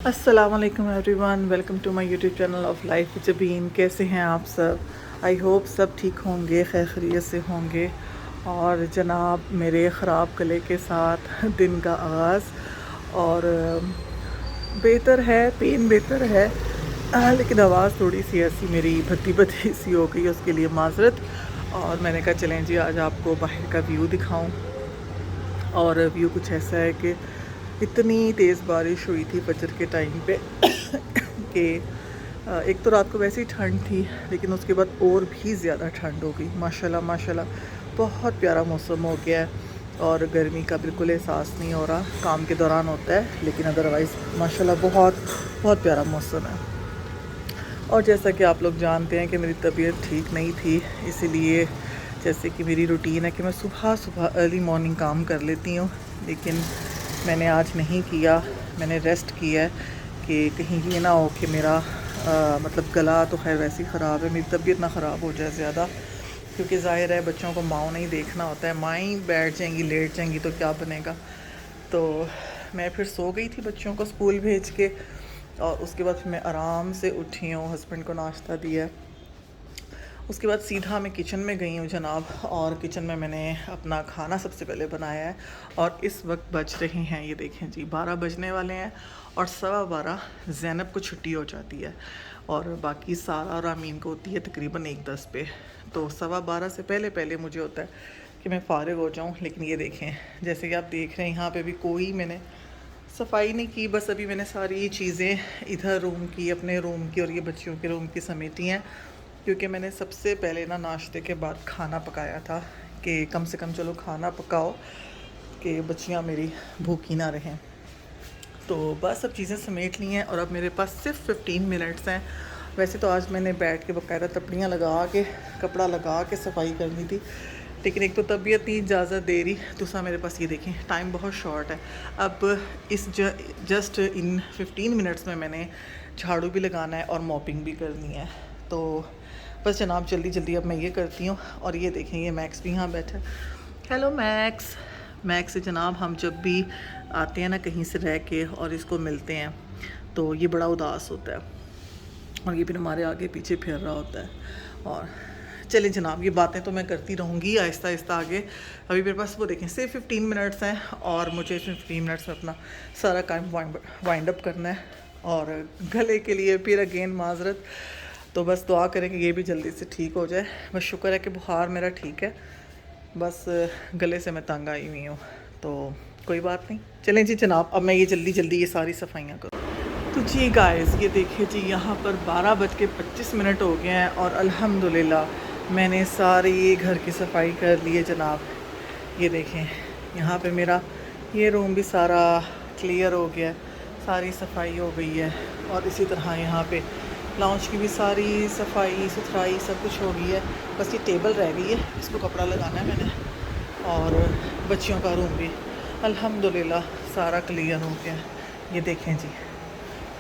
अस्सलाम वालेकुम everyone, welcome to my YouTube channel of life with Jabeen. कैसे हैं आप सब? आई होप सब ठीक होंगे, खैर खैरियत से होंगे। और जनाब मेरे ख़राब गले के साथ दिन का आगाज़ और बेहतर है, पेन बेहतर है, लेकिन आवाज़ थोड़ी सी ऐसी मेरी भद्दी भद्दी सी हो गई, उसके लिए माज़रत। और मैंने कहा चलें जी आज आपको बाहर का व्यू दिखाऊं। और व्यू कुछ ऐसा है कि इतनी तेज़ बारिश हुई थी फजर के टाइम पे कि एक तो रात को वैसे ही ठंड थी, लेकिन उसके बाद और भी ज़्यादा ठंड हो गई। माशाल्लाह माशाल्लाह बहुत प्यारा मौसम हो गया है और गर्मी का बिल्कुल एहसास नहीं हो रहा। काम के दौरान होता है, लेकिन अदरवाइज़ माशाल्लाह बहुत बहुत प्यारा मौसम है। और जैसा कि आप लोग जानते हैं कि मेरी तबीयत ठीक नहीं थी, इसीलिए जैसे कि मेरी रूटीन है कि मैं सुबह सुबह अर्ली मॉर्निंग काम कर लेती हूँ, लेकिन मैंने आज नहीं किया। मैंने रेस्ट किया है कि कहीं ये ना हो कि मेरा मतलब गला तो खैर वैसे ही ख़राब है, मेरी तबीयत ना ख़राब हो जाए ज़्यादा, क्योंकि ज़ाहिर है बच्चों को माँ नहीं देखना होता है। माँ ही बैठ जाएंगी, लेट जाएंगी तो क्या बनेगा। तो मैं फिर सो गई थी बच्चों को स्कूल भेज के, और उसके बाद फिर मैं आराम से उठी हूँ, हस्बैंड को नाश्ता दिया। उसके बाद सीधा मैं किचन में गई हूँ जनाब, और किचन में मैंने अपना खाना सबसे पहले बनाया है। और इस वक्त बज रहे हैं, ये देखें जी, 12 बजने वाले हैं। और 12:15 ज़ैनब को छुट्टी हो जाती है, और बाकी सारा और आमीन को होती है तकरीबन 1:10 पे। तो 12:15 से पहले पहले मुझे होता है कि मैं फ़ारिग हो जाऊँ। लेकिन ये देखें, जैसे कि आप देख रहे हैं यहाँ पे भी कोई मैंने सफाई नहीं की, बस अभी मैंने सारी चीज़ें इधर रूम की, अपने रूम की और ये बच्चियों के रूम की समेटी हैं, क्योंकि मैंने सबसे पहले ना नाश्ते के बाद खाना पकाया था कि कम से कम चलो खाना पकाओ कि बच्चियाँ मेरी भूखी ना रहें। तो बस सब चीज़ें समेट ली हैं और अब मेरे पास सिर्फ 15 मिनट्स हैं। वैसे तो आज मैंने बैठ के बाकायदा तपड़ियाँ लगा के, कपड़ा लगा के सफाई करनी थी, लेकिन एक तो तबीयत नहीं इजाज़त दे रही, दूसरा मेरे पास ये देखें टाइम बहुत शॉर्ट है। अब इस जस्ट इन 15 मिनट्स में मैंने झाड़ू भी लगाना है और मॉपिंग भी करनी है। तो बस जनाब जल्दी जल्दी अब मैं ये करती हूँ। और ये देखें, ये मैक्स भी यहाँ बैठा है। Hello max. मैक्स से जनाब हम जब भी आते हैं ना कहीं से रह के और इसको मिलते हैं तो ये बड़ा उदास होता है, और ये फिर हमारे आगे पीछे फिर रहा होता है। और चलिए जनाब, ये बातें तो मैं करती रहूँगी आहिस्ता आहिस्ता आगे। अभी मेरे पास वो देखें सिर्फ 15 मिनट्स हैं, और मुझे इस 15 मिनट्स में अपना सारा काम वाइंड अप करना है। और गले के लिए फिर अगेन माजरत। तो बस दुआ करें कि ये भी जल्दी से ठीक हो जाए। बस शुक्र है कि बुखार मेरा ठीक है, बस गले से मैं तंग आई हुई हूँ, तो कोई बात नहीं। चलें जी जनाब, अब मैं ये जल्दी जल्दी ये सारी सफाइयाँ करूँ। तो जी गाइस, ये देखिए जी, यहाँ पर 12:25 हो गए हैं और अल्हम्दुलिल्लाह मैंने सारी घर की सफाई कर ली है जनाब। ये देखें, यहाँ पे मेरा ये रूम भी सारा क्लियर हो गया है, सारी सफाई हो गई है। और इसी तरह यहाँ पे लाउंज की भी सारी सफाई सुथराई सब कुछ हो गई है। बस ये टेबल रह गई है, इसको कपड़ा लगाना है मैंने। और बच्चियों का रूम भी अल्हम्दुलिल्लाह सारा क्लियर हो गया है। ये देखें जी,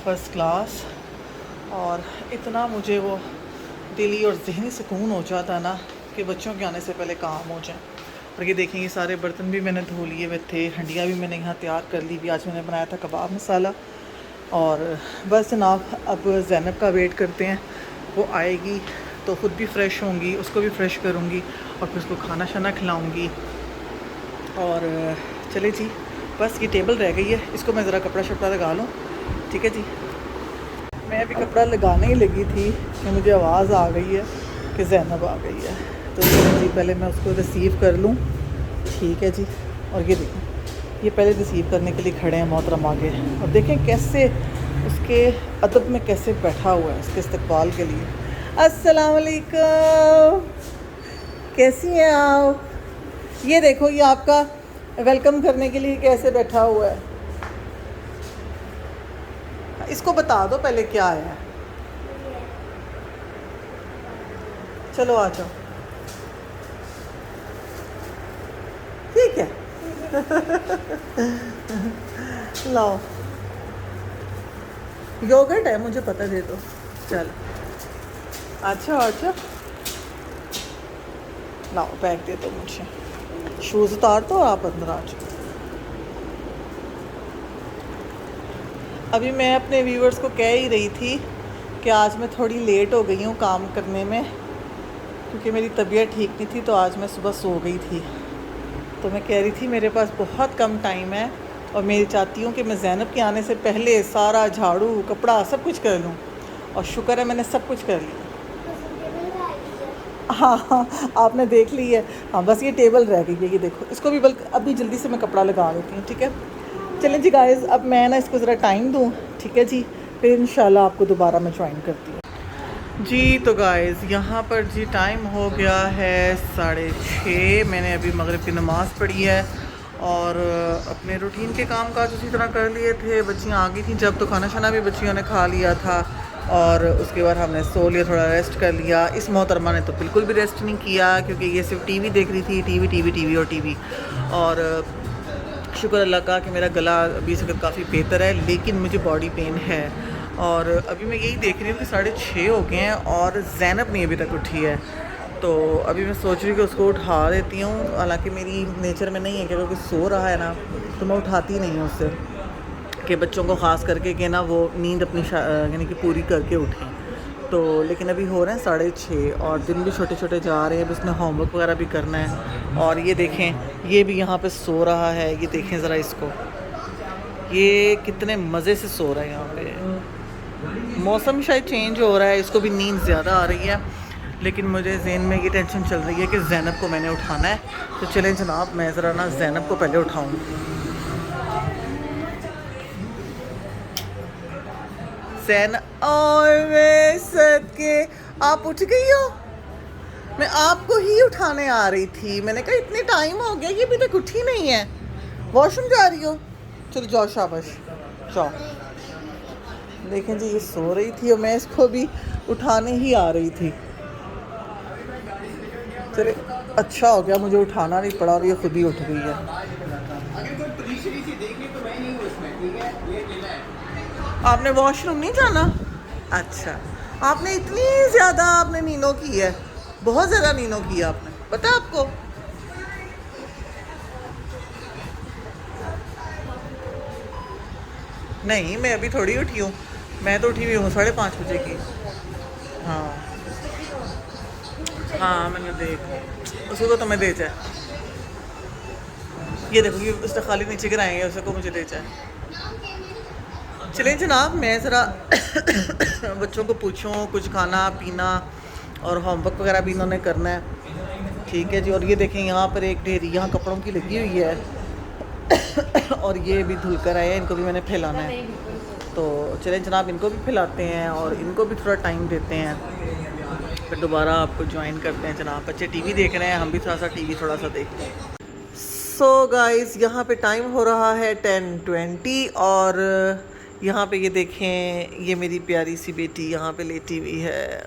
फ़र्स्ट क्लास। और इतना मुझे वो दिली और ज़हनी सुकून हो जाता ना कि बच्चों के आने से पहले काम हो जाए। और ये देखें, ये सारे बर्तन भी मैंने धो लिए हुए थे, हंडियाँ भी मैंने यहाँ तैयार कर ली भी। आज मैंने बनाया था कबाब मसाला। और बस जनाब अब ज़ैनब का वेट करते हैं, वो आएगी तो ख़ुद भी फ़्रेश होंगी, उसको भी फ़्रेश करूँगी और फिर उसको खाना शाना खिलाऊँगी। और चले जी, बस ये टेबल रह गई है, इसको मैं ज़रा कपड़ा शपड़ा लगा लूँ। ठीक है जी, मैं अभी कपड़ा लगाने ही लगी थी कि मुझे आवाज़ आ गई है कि ज़ैनब आ गई है। तो जी पहले मैं उसको रिसीव कर लूँ। ठीक है जी। और ये देखें, ये पहले रिसीव करने के लिए खड़े हैं मोहतरम आगे, और देखें कैसे उसके अदब में कैसे बैठा हुआ है उसके इस्तकबाल के लिए। अस्सलाम वालेकुम, कैसी हैं आप? ये देखो, ये आपका वेलकम करने के लिए कैसे बैठा हुआ है। इसको बता दो पहले क्या है। चलो आ जाओ, ठीक है। लाओ, योगर्ट है मुझे पता, दे दो। चल अच्छा अच्छा, लाओ बैग दे दो मुझे। शूज़ उतार दो, आप अंदर आ जाओ। अभी मैं अपने व्यूवर्स को कह ही रही थी कि आज मैं थोड़ी लेट हो गई हूँ काम करने में, क्योंकि मेरी तबीयत ठीक नहीं थी, तो आज मैं सुबह सो गई थी। तो मैं कह रही थी मेरे पास बहुत कम टाइम है और मैं चाहती हूँ कि मैं ज़ैनब के आने से पहले सारा झाड़ू कपड़ा सब कुछ कर लूँ, और शुक्र है मैंने सब कुछ कर लिया। हाँ हाँ, आपने देख ली है। हाँ, बस ये टेबल रह गई है, ये देखो, इसको भी बल्कि अभी जल्दी से मैं कपड़ा लगा लेती हूँ, ठीक है। चलें जी गाइस, अब मैं ना इसको ज़रा टाइम दूँ, ठीक है जी, फिर इंशाल्लाह आपको दोबारा मैं ज्वाइन करती हूँ जी। तो गाइस यहाँ पर जी टाइम हो गया है 6:30। मैंने अभी मगरिब की नमाज़ पढ़ी है और अपने रूटीन के काम काज उसी तरह कर लिए थे। बच्चियाँ आ गई थी जब, तो खाना शाना भी बच्चियों ने खा लिया था और उसके बाद हमने सो लिया, थोड़ा रेस्ट कर लिया। इस मोहतरमा ने तो बिल्कुल भी रेस्ट नहीं किया, क्योंकि ये सिर्फ टीवी देख रही थी, टीवी और टीवी। और शुक्र अल्लाह का कि मेरा गला अभी से काफ़ी बेहतर है, लेकिन मुझे बॉडी पेन है। और अभी मैं यही देख रही हूँ कि 6:30 हो गए हैं और ज़ैनब नहीं अभी तक उठी है। तो अभी मैं सोच रही हूँ कि उसको उठा देती हूँ, हालांकि मेरी नेचर में नहीं है कि अगर कोई सो रहा है ना तो मैं उठाती नहीं हूँ उससे, कि बच्चों को ख़ास करके कि ना वो नींद अपनी यानी कि पूरी करके उठें। तो लेकिन अभी हो रहे हैं 6:30 और दिन भी छोटे छोटे जा रहे हैं, अब उसने होमवर्क वगैरह भी करना है। और ये देखें, ये भी यहाँ पे सो रहा है, ये देखें ज़रा इसको, ये कितने मज़े से सो रहा है। यहाँ पे मौसम शायद चेंज हो रहा है, इसको भी नींद ज़्यादा आ रही है, लेकिन मुझे ज़हन में ये टेंशन चल रही है कि ज़ैनब को मैंने उठाना है। तो चलें जनाब, मैं ज़रा ना ज़ैनब को पहले उठाऊँ। ज़ैन और मैं सदके, आप उठ गई हो? मैं आपको ही उठाने आ रही थी, मैंने कहा इतने टाइम हो गया, ये अभी तक उठी नहीं है। वॉशरूम जा रही हो? चलो जाओ, शाबाश जाओ। देखें जी, ये सो रही थी और मैं इसको भी उठाने ही आ रही थी। चले, अच्छा हो गया मुझे उठाना नहीं पड़ा और ये खुद ही उठ गई है। आपने वॉशरूम नहीं जाना? अच्छा, आपने इतनी ज़्यादा आपने नीनो की है, बहुत ज़्यादा नीनो की है आपने, पता है आपको? नहीं, मैं अभी थोड़ी उठी हूँ, मैं तो उठी हुई हूँ 5:30 बजे की। हाँ हाँ, मैंने देख, उसको तो मैं दे जाए, ये देखो, ये उसने खाली नीचे गिराएंगे, उसको मुझे दे जाए। चलें जनाब, मैं ज़रा बच्चों को पूछूं कुछ खाना पीना, और होमवर्क वगैरह भी इन्होंने करना है, ठीक है जी। और ये देखें, यहाँ पर एक ढेरी यहाँ कपड़ों की लगी हुई है और ये भी धुल कर आए हैं, इनको भी मैंने फैलाना है। तो चलें जनाब, इनको भी फैलाते हैं और इनको भी थोड़ा टाइम देते हैं, फिर दोबारा आपको ज्वाइन करते हैं जनाब। बच्चे टीवी देख रहे हैं, हम भी थोड़ा सा टीवी थोड़ा सा देखते हैं। सो गाइस, यहाँ पे टाइम हो रहा है 10:20 और यहाँ पे ये देखें, ये मेरी प्यारी सी बेटी यहाँ पे लेटी हुई है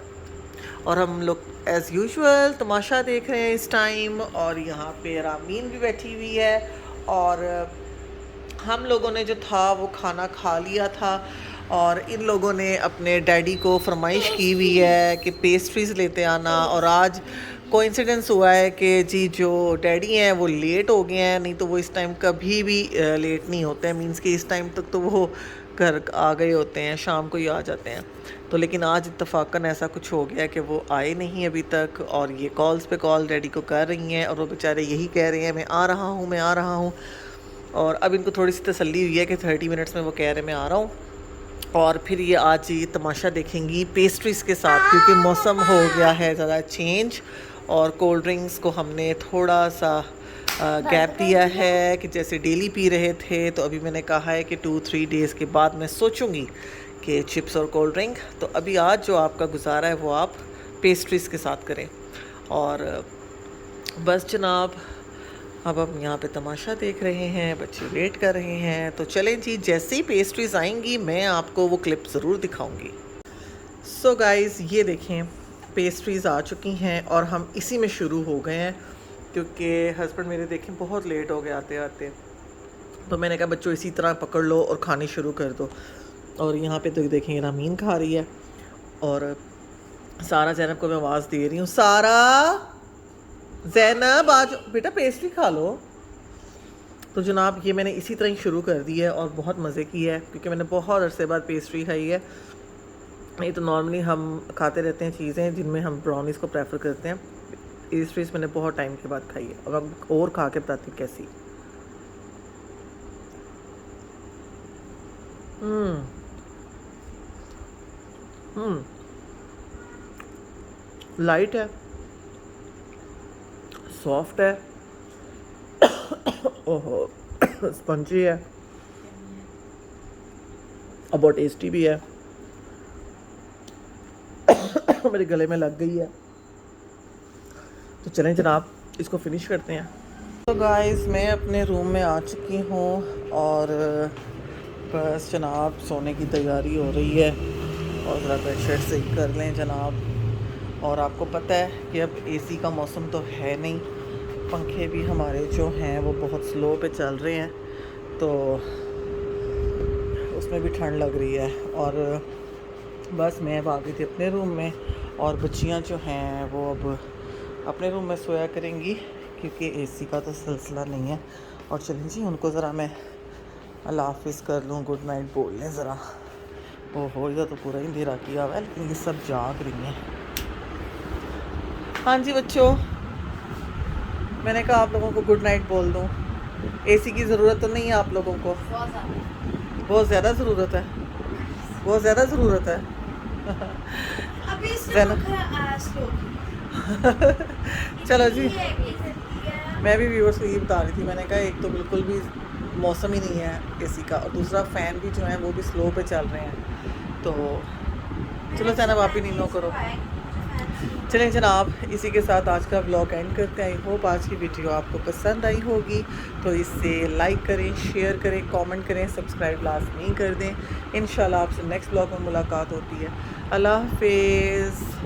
और हम लोग एज़ यूजुअल तमाशा देख रहे हैं इस टाइम। और यहाँ पे रामीन भी बैठी हुई है और हम लोगों ने जो था वो खाना खा लिया था और इन लोगों ने अपने डैडी को फरमाइश की हुई है कि पेस्ट्रीज़ लेते आना। और आज कोइंसिडेंस हुआ है कि जी जो डैडी हैं वो लेट हो गए हैं, नहीं तो वो इस टाइम कभी भी लेट नहीं होते हैं, मींस कि इस टाइम तक तो वो घर आ गए होते हैं, शाम को ही आ जाते हैं। तो लेकिन आज इत्तफाकन ऐसा कुछ हो गया कि वो आए नहीं अभी तक, और ये कॉल्स पे कॉल डैडी को कर रही हैं और वो बेचारे यही कह रहे हैं मैं आ रहा हूँ, मैं आ रहा हूँ। और अब इनको थोड़ी सी तसल्ली हुई है कि 30 मिनट्स में वो कह रहे हैं मैं आ रहा हूँ। और फिर ये आज ये तमाशा देखेंगी पेस्ट्रीज़ के साथ, क्योंकि मौसम हो गया है ज़्यादा चेंज और कोल्ड ड्रिंक्स को हमने थोड़ा सा गैप दिया है कि जैसे डेली पी रहे थे। तो अभी मैंने कहा है कि 2-3 डेज़ के बाद मैं सोचूंगी कि चिप्स और कोल्ड ड्रिंक। तो अभी आज जो आपका गुजारा है वो आप पेस्ट्रीज़ के साथ करें। और बस जनाब, अब हम यहाँ पे तमाशा देख रहे हैं, बच्चे वेट कर रहे हैं। तो चलें जी, जैसे ही पेस्ट्रीज़ आएंगी मैं आपको वो क्लिप ज़रूर दिखाऊंगी। सो गाइज़, ये देखें पेस्ट्रीज़ आ चुकी हैं और हम इसी में शुरू हो गए हैं, क्योंकि हस्बैंड मेरे देखें बहुत लेट हो गए आते आते। तो मैंने कहा बच्चों इसी तरह पकड़ लो और खानी शुरू कर दो। और यहाँ पे तो देखें रामीन खा रही है और सारा ज़ैनब को मैं आवाज़ दे रही हूँ, सारा ज़ैनब आज बेटा पेस्ट्री खा लो। तो जनाब ये मैंने इसी तरह ही शुरू कर दी है और बहुत मज़े की है, क्योंकि मैंने बहुत अरसे बाद पेस्ट्री खाई है। नहीं तो नॉर्मली हम खाते रहते हैं चीज़ें जिनमें हम ब्राउनीज़ को प्रेफर करते हैं, पेस्ट्रीज मैंने बहुत टाइम के बाद खाई है। और खा के बताती हूँ कैसी। लाइट है, सॉफ्ट है, ओहो स्पंजी है और बहुत टेस्टी भी है। मेरे गले में लग गई है। तो चलें जनाब इसको फिनिश करते हैं। तो गाइस मैं अपने रूम में आ चुकी हूँ और बस जनाब सोने की तैयारी हो रही है और ज़रा बेडशीट सही कर लें जनाब। और आपको पता है कि अब एसी का मौसम तो है नहीं, पंखे भी हमारे जो हैं वो बहुत स्लो पे चल रहे हैं, तो उसमें भी ठंड लग रही है। और बस मैं अब आ गई थी अपने रूम में और बच्चियां जो हैं वो अब अपने रूम में सोया करेंगी, क्योंकि एसी का तो सिलसिला नहीं है। और चलें जी उनको ज़रा मैं अल्लाह हाफिज़ कर लूँ, गुड नाइट बोल लें ज़रा। ओहो इधर तो पूरा ही अंधेरा किया हुआ है, लेकिन ये सब जाग रही हैं। हाँ जी बच्चों, मैंने कहा आप लोगों को गुड नाइट बोल दूँ। एसी की ज़रूरत तो नहीं है आप लोगों को? बहुत ज़्यादा ज़रूरत है, बहुत ज़्यादा ज़रूरत है। चलो जी, मैं भी व्यूअर्स को ये बता रही थी, मैंने कहा एक तो बिल्कुल भी मौसम ही नहीं है एसी का, और दूसरा फ़ैन भी जो है वो भी स्लो पे चल रहे हैं। तो चलो जनाब आप ही नहीं लो करो। चलें जनाब इसी के साथ आज का व्लॉग एंड करते हैं। आई होप आज की वीडियो आपको पसंद आई होगी, तो इसे लाइक करें, शेयर करें, कमेंट करें, सब्सक्राइब लाजमी कर दें। इंशाल्लाह आपसे नेक्स्ट व्लॉग में मुलाकात होती है। अल्लाह हाफिज़।